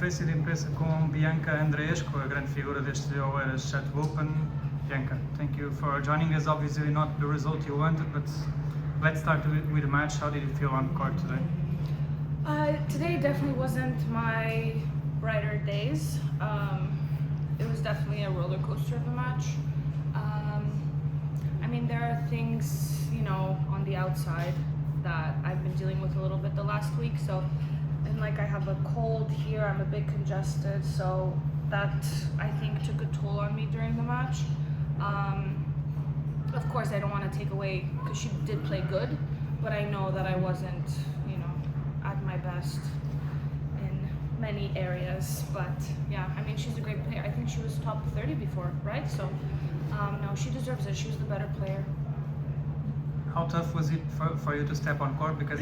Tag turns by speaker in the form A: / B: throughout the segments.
A: Conferência de imprensa com Bianca Andreescu, a grande figura deste Oeiras CETO Open. Bianca, thank you for joining us. Obviously not the result you wanted, but let's start with the match. How did you feel on court today?
B: Today definitely wasn't my brighter days. It was definitely a roller coaster of a match. I mean, there are things, on the outside that I've been dealing with a little bit the last week. And I have a cold here, I'm a bit congested, so that I think took a toll on me during the match. Of course, I don't want to take away, because she did play good, but I know that I wasn't, at my best in many areas. But yeah, I mean, she's a great player. I think she was top 30 before, right? So no, she deserves it. She was the better player.
A: How tough was it for you to step on court? Because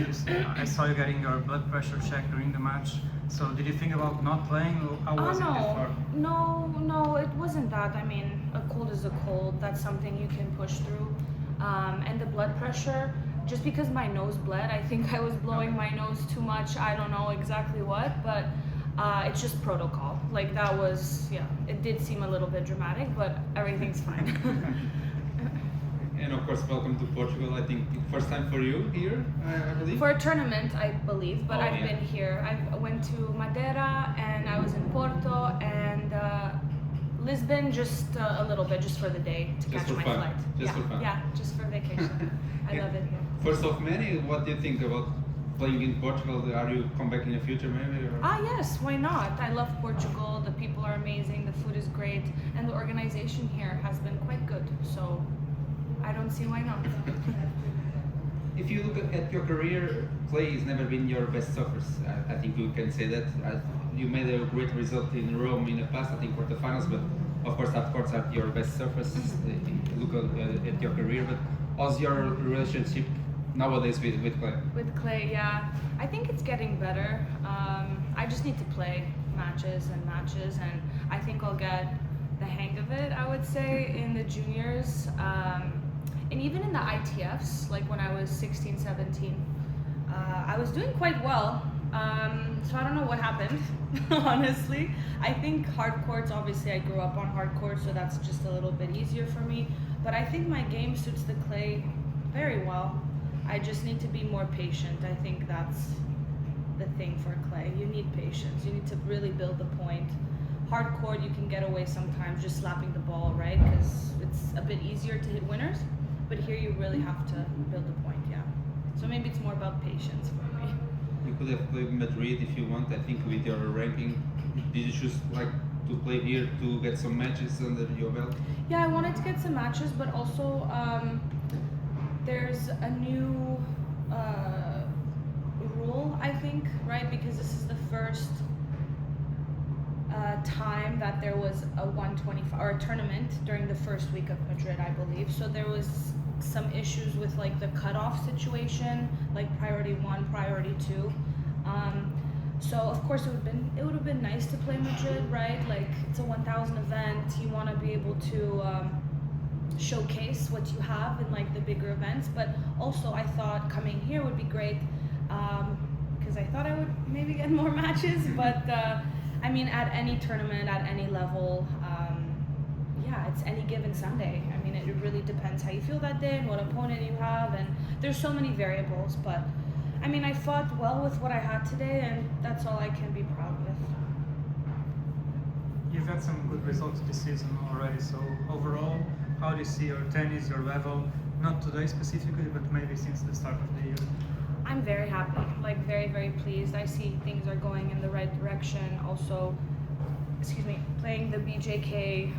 A: I saw you getting your blood pressure checked during the match. So did you think about not playing? Or how was it before?
B: No, it wasn't that. I mean, a cold is a cold. That's something you can push through. And the blood pressure, just because my nose bled, I think I was blowing my nose too much. I don't know exactly what, but it's just protocol. That was, it did seem a little bit dramatic, but everything's fine.
C: And of course, welcome to Portugal. I think first time for you here, I believe?
B: For a tournament, I believe, but I've been here. I went to Madeira and I was in Porto and Lisbon just a little bit, just for the day to catch my flight.
C: Just for fun.
B: Yeah, just for vacation. I love it here.
C: First of many, what do you think about playing in Portugal? Are you come back in the future maybe? Or?
B: Yes, why not? I love Portugal. The people are amazing. The food is great, and the organization here has been quite good. So I don't see why not.
C: If you look at your career, clay has never been your best surface. I think you can say that. You made a great result in Rome in the past, I think quarterfinals, but of course, of course, at your best surface. Look at your career, but how's your relationship nowadays with clay?
B: With clay, yeah. I think it's getting better. I just need to play matches, and I think I'll get the hang of it, I would say, in the juniors. And even in the ITFs, when I was 16, 17, I was doing quite well. So I don't know what happened, honestly. I think hard courts, obviously I grew up on hard courts, so that's just a little bit easier for me. But I think my game suits the clay very well. I just need to be more patient. I think that's the thing for clay. You need patience. You need to really build the point. Hard court, you can get away sometimes just slapping the ball, right? Because it's a bit easier to hit winners. But here you really have to build the point, yeah. So maybe it's more about patience for me.
C: You could have played Madrid if you want, I think, with your ranking. Did you choose to play here to get some matches under your belt?
B: Yeah, I wanted to get some matches, but also there's a new rule, I think, right? Because this is the first time that there was a 125 or a tournament during the first week of Madrid, I believe. So there was some issues with the cutoff situation, priority 1, priority 2. So of course it would have been nice to play Madrid, right? It's a 1,000 event. You want to be able to showcase what you have in the bigger events. But also I thought coming here would be great because I thought I would maybe get more matches, but. I mean, at any tournament, at any level, it's any given Sunday. I mean, it really depends how you feel that day and what opponent you have, and there's so many variables. But I mean, I fought well with what I had today, and that's all I can be proud with.
A: You've had some good results this season already. So overall, how do you see your tennis, your level? Not today specifically, but maybe since the start of the year.
B: I'm very happy, very, very pleased. I see things are going in the right direction. Also, playing the BJK,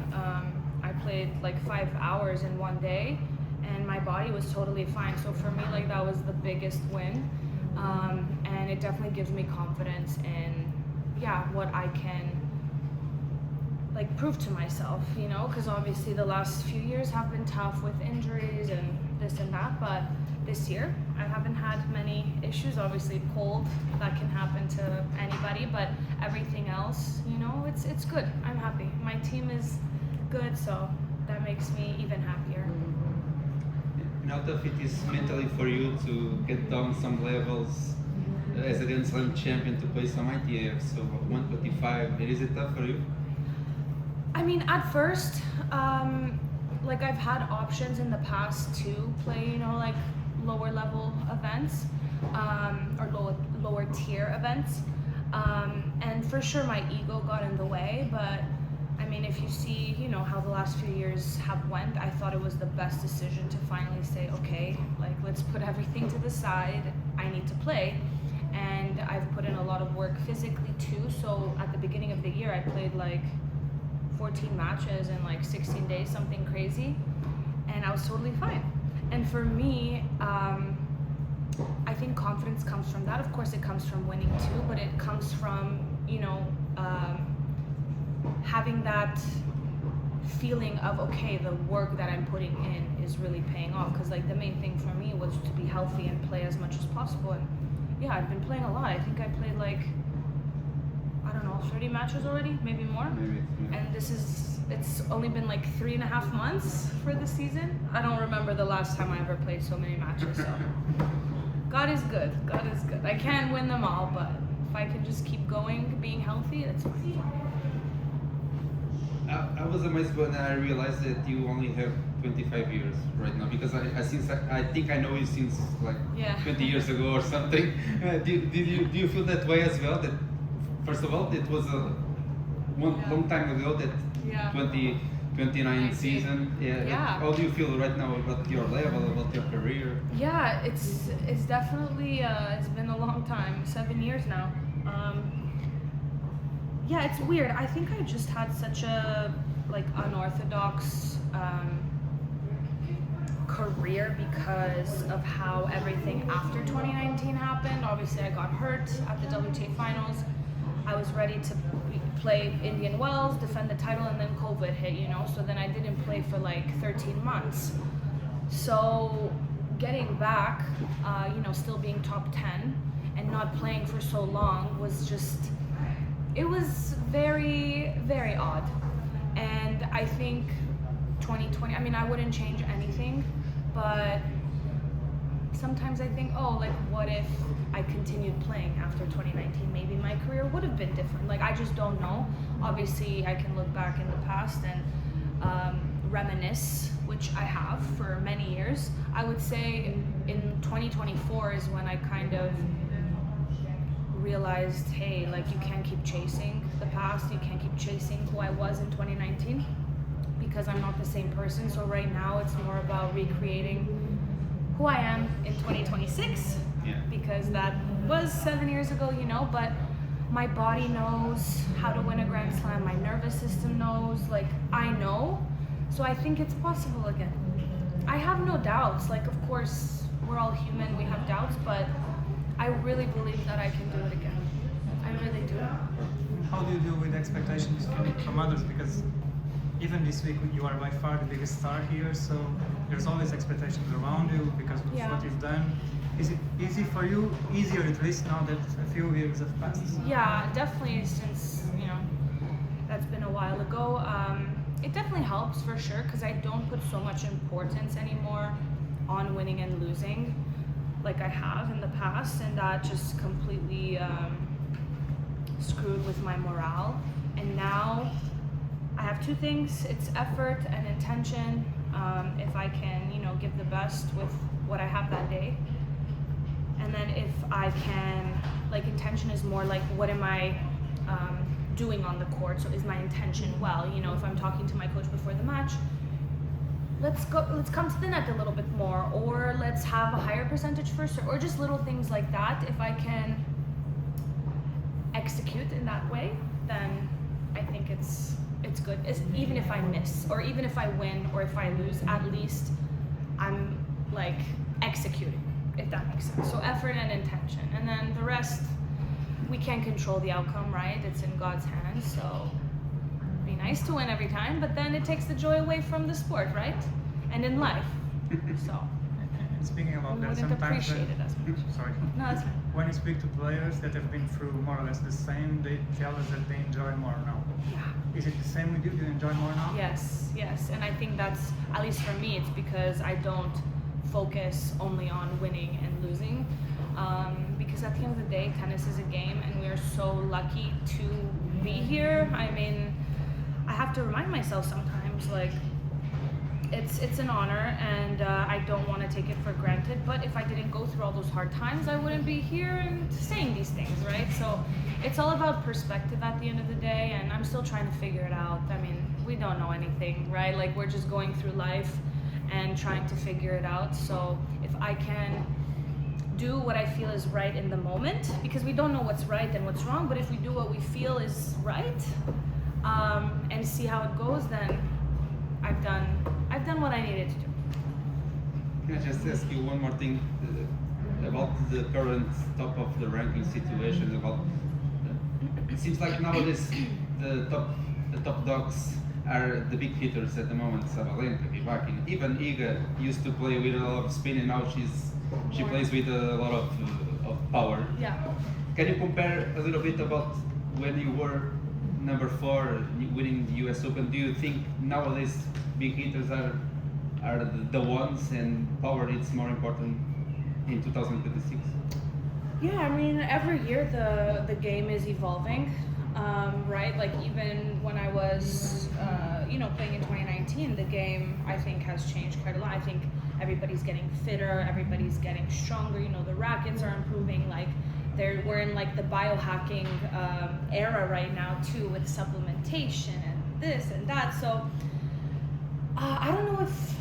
B: I played 5 hours in one day, and my body was totally fine. So for me, that was the biggest win, and it definitely gives me confidence in, what I can prove to myself, because obviously the last few years have been tough with injuries and this and that, but this year I haven't had many issues. Obviously cold, that can happen to anybody, but everything else, it's good. I'm happy. My team is good, so that makes me even happier.
C: And how tough it is mentally for you to get down some levels as a Grand Slam champion to play some ITF, so 125, is it tough for you?
B: I mean, at first, like I've had options in the past to play, you know, like lower level events, or lower tier events. And for sure my ego got in the way, but I mean, if you see, you know, how the last few years have went, I thought it was the best decision to finally say, okay, like let's put everything to the side, I need to play. And I've put in a lot of work physically too, so at the beginning of the year I played like 14 matches in like 16 days, something crazy, and I was totally fine. And for me, I think confidence comes from that. Of course, it comes from winning too, but it comes from, you know, having that feeling of, okay, the work that I'm putting in is really paying off. Because like the main thing for me was to be healthy and play as much as possible. And yeah, I've been playing a lot. I think I played like, I don't know, 30 matches already, maybe more.
C: Maybe, yeah.
B: And it's only been like 3.5 months for the season. I don't remember the last time I ever played so many matches, so. God is good, God is good. I can't win them all, but if I can just keep going, being healthy, that's fine.
C: I was amazed when I realized that you only have 25 years right now, because I think I know you since like 20 years ago or something. Do you feel that way as well? That first of all, it was a long time ago, that 2029 season. Yeah. How do you feel right now about your level, about your career?
B: Yeah, it's definitely it's been a long time, 7 years now. Yeah, it's weird. I think I just had such a like unorthodox career because of how everything after 2019 happened. Obviously, I got hurt at the WTA finals. I was ready to play Indian Wells, defend the title, and then COVID hit, you know, so then I didn't play for like 13 months. So getting back, you know, still being top 10 and not playing for so long was just, it was very, very odd. And I think 2020, I mean, I wouldn't change anything, but sometimes I think, oh, like what if I continued playing after 2019? Maybe my career would have been different. Like, I just don't know. Obviously, I can look back in the past and reminisce, which I have for many years. I would say in 2024 is when I kind of realized, hey, like you can't keep chasing the past, you can't keep chasing who I was in 2019, because I'm not the same person. So right now it's more about recreating who I am in 2026, because that was 7 years ago, you know, but my body knows how to win a Grand Slam, my nervous system knows, like I know, so I think it's possible again. I have no doubts, like of course we're all human, we have doubts, but I really believe that I can do it again. I really do.
A: How do you deal with expectations from others? Because even this week you are by far the biggest star here, so there's always expectations around you because of what you've done. Is it easy for you? Easier at least now that a few years have passed?
B: Yeah, definitely, since, you know, that's been a while ago. It definitely helps for sure, because I don't put so much importance anymore on winning and losing like I have in the past, and that just completely screwed with my morale. And now I have two things. It's effort and intention. If I can, you know, give the best with what I have that day. And then if I can, like, intention is more like, what am I doing on the court? So is my intention well? You know, if I'm talking to my coach before the match, let's come to the net a little bit more, or let's have a higher percentage first, or just little things like that. If I can execute in that way, then I think it's good. Even if I miss, or even if I win, or if I lose, at least I'm like executing, if that makes sense. So effort and intention, and then the rest, we can't control the outcome, right? It's in God's hands. So it'd be nice to win every time, but then it takes the joy away from the sport, right? And in life. So
A: speaking about that,
B: wouldn't
A: sometimes
B: appreciate it as much.
A: sorry.
B: No, that's fine.
A: When you speak to players that have been through more or less the same, they tell us that they enjoy more now.
B: Yeah.
A: Is it the same with you? Do you enjoy more now?
B: Yes, and I think that's, at least for me, it's because I don't focus only on winning and losing, because at the end of the day, tennis is a game, and we are so lucky to be here. I mean, I have to remind myself sometimes, like, it's an honor, and I don't want to take it for granted. But if I didn't go through all those hard times, I wouldn't be here and saying these things, right? So it's all about perspective at the end of the day, and I'm still trying to figure it out. I mean, we don't know anything, right? Like, we're just going through life and trying to figure it out. So if I can do what I feel is right in the moment, because we don't know what's right and what's wrong, but if we do what we feel is right, and see how it goes, then I've done what I needed to do.
C: Can I just ask you one more thing about the current top of the ranking situation? About it seems like nowadays the top dogs are the big hitters at the moment. Sabalenka, Rybakina, even Iga used to play with a lot of spin, and now she plays with a lot of power.
B: Yeah.
C: Can you compare a little bit about when you were number 4 winning the US Open? Do you think nowadays big hitters are the ones, and power is more important in 2026?
B: Yeah, I mean, every year the game is evolving, right? Like, even when I was, playing in 2019, the game, I think, has changed quite a lot. I think everybody's getting fitter, everybody's getting stronger. The rackets are improving. Like, we're in like the biohacking era right now too, with supplementation and this and that. So I don't know if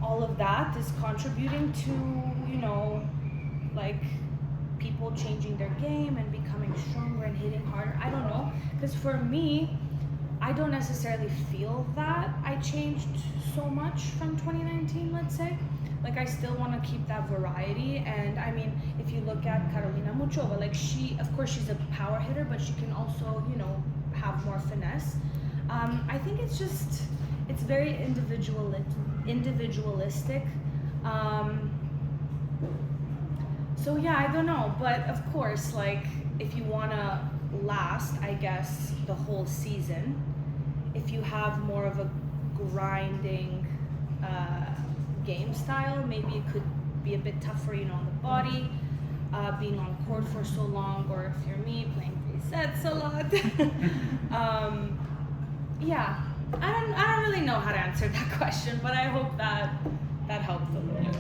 B: all of that is contributing to like people changing their game and becoming stronger and hitting harder. I don't know, because for me, I don't necessarily feel that I changed so much from 2019, let's say. Like, I still want to keep that variety. And I mean, if you look at Karolina Muchova, like, of course she's a power hitter, but she can also, have more finesse. I think it's very individualistic. So yeah, I don't know. But of course, like, if you want to last, I guess, the whole season, if you have more of a grinding game style, maybe it could be a bit tougher, on the body, being on court for so long, or if you're me, playing 3 sets a lot. Yeah, I don't really know how to answer that question, but I hope that helped a little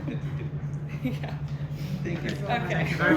B: bit.
C: Yeah.
B: Yeah.
C: Thank you.
B: Okay.
A: Thank you very much.